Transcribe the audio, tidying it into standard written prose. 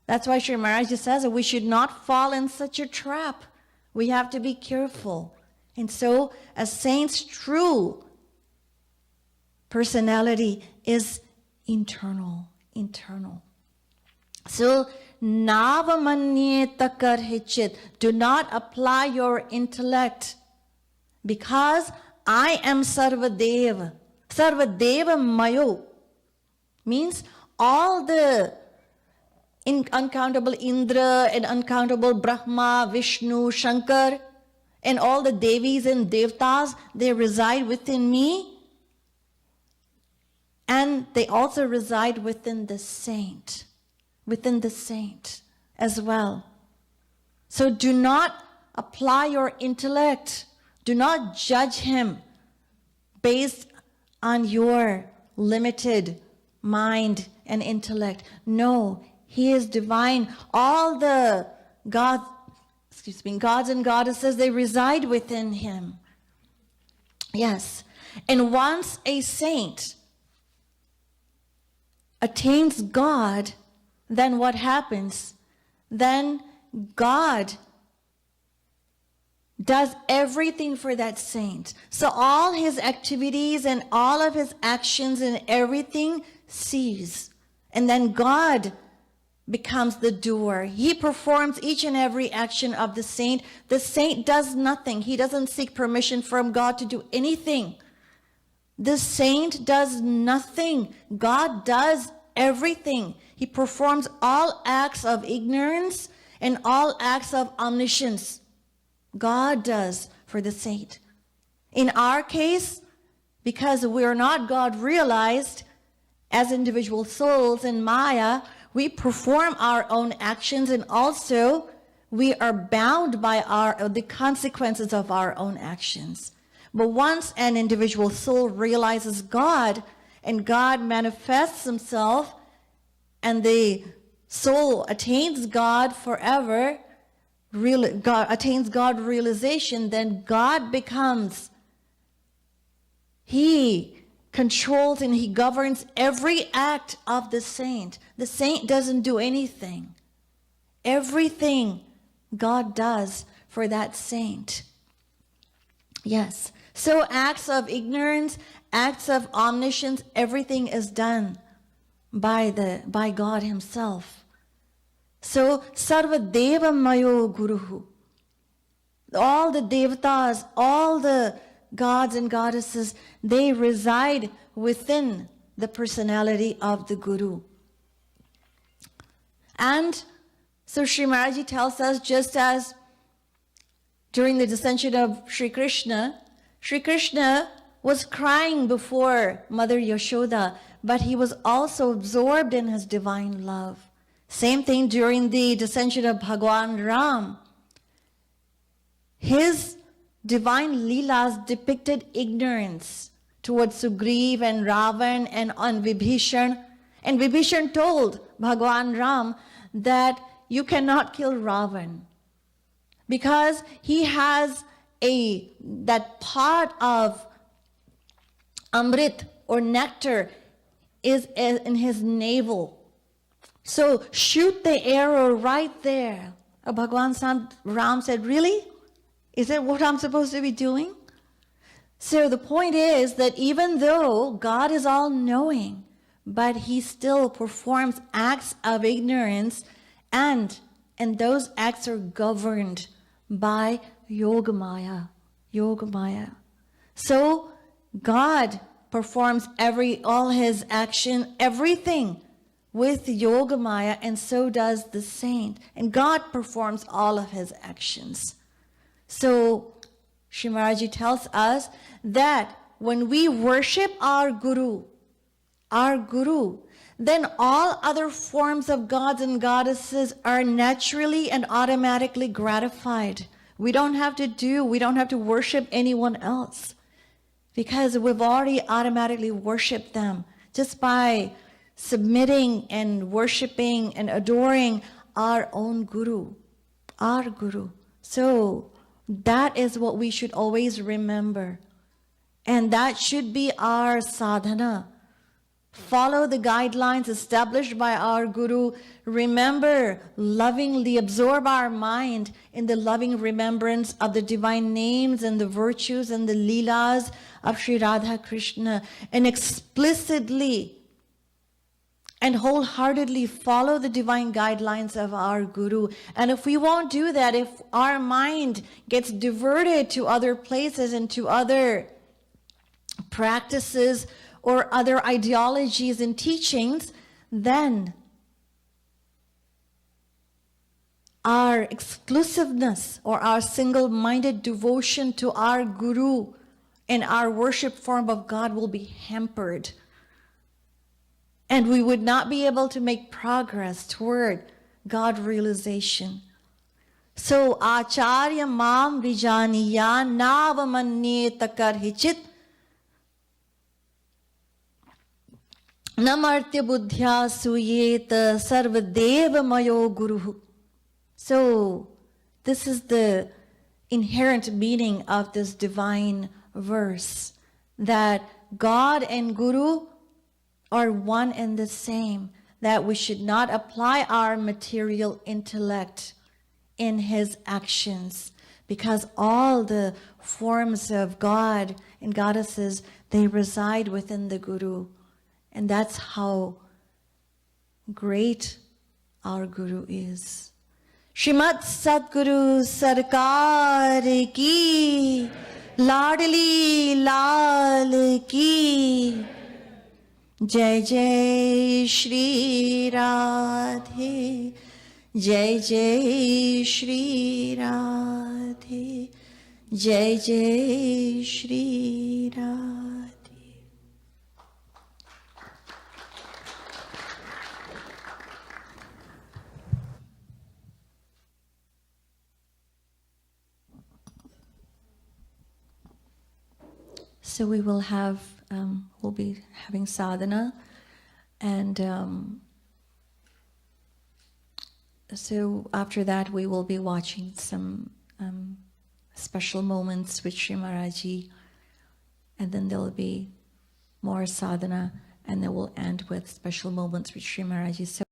That's why Sri Maharaj says that we should not fall in such a trap. We have to be careful. And so a saint's true personality is internal. So, navamanyeta karhichit. Do not apply your intellect, because I am Sarvadeva. Sarvadeva Mayo means all the uncountable Indra and uncountable Brahma, Vishnu, Shankar, and all the Devis and Devtas, they reside within me. And they also reside within the saint as well. So do not apply your intellect. Do not judge him based on your limited mind and intellect. No, he is divine. All the gods and goddesses, they reside within him. Yes. And once a saint attains God, then what happens? Then God does everything for that saint. So all his activities and all of his actions and everything cease. And then God becomes the doer. He performs each and every action of the saint. The saint does nothing. He doesn't seek permission from God to do anything. The saint does nothing. God does everything. He performs all acts of ignorance and all acts of omniscience. God does for the saint. In our case, because we are not God realized as individual souls in Maya, we perform our own actions, and also we are bound by the consequences of our own actions. But once an individual soul realizes God, and God manifests himself, and the soul attains God forever, attains God realization, then God becomes, he controls and he governs every act of the saint. The saint doesn't do anything. Everything God does for that saint. Yes. So acts of ignorance, acts of omniscience, everything is done by God himself. So Sarva Deva Mayo Guruhu. All the devatas, all the gods and goddesses, they reside within the personality of the Guru. And so Sri Maharaj tells us, just as during the descension of Sri Krishna was crying before Mother Yashoda, but he was also absorbed in his divine love. Same thing during the descension of Bhagwan Ram. His divine leelas depicted ignorance towards Sugriv and Ravan and on Vibhishan. And Vibhishan told Bhagwan Ram that you cannot kill Ravan because he has that pot of amrit or nectar is in his navel. So shoot the arrow right there. Bhagwan Ram said, really? Is that what I'm supposed to be doing? So the point is that even though God is all-knowing, but he still performs acts of ignorance, and those acts are governed by Yogamaya. So God performs all his action, everything with Yogamaya, and so does the saint. And God performs all of his actions. So Sri Maharaj tells us that when we worship our Guru, then all other forms of gods and goddesses are naturally and automatically gratified. We don't have to worship anyone else, because we've already automatically worshiped them just by submitting and worshiping and adoring our own Guru, our Guru. So that is what we should always remember. And that should be our sadhana. Follow the guidelines established by our Guru. Remember, lovingly absorb our mind in the loving remembrance of the divine names and the virtues and the leelas of Sri Radha Krishna, and explicitly and wholeheartedly follow the divine guidelines of our Guru. And if we won't do that, if our mind gets diverted to other places and to other practices or other ideologies and teachings, then our exclusiveness or our single-minded devotion to our Guru and our worship form of God will be hampered. And we would not be able to make progress toward God realization. So, Acharya Mam Vijaniya Navamanye Takarhichit Namartya Buddhya Suyeta Sarvadeva Mayo Guru. So, this is the inherent meaning of this divine verse, that God and Guru are one and the same, that we should not apply our material intellect in his actions, because all the forms of God and goddesses, they reside within the Guru. And that's how great our Guru is. Shrimat Satguru Sarkar Ki, Ladli Lal Ki, Jai Jai Shri Radhe, Jai Jai Shri Radhe, Jai Jai Shri Radhe. So we will have, we'll be having sadhana, and so after that we will be watching some special moments with Sri Maharaji, and then there will be more sadhana, and then we'll end with special moments with Sri Maharaji. So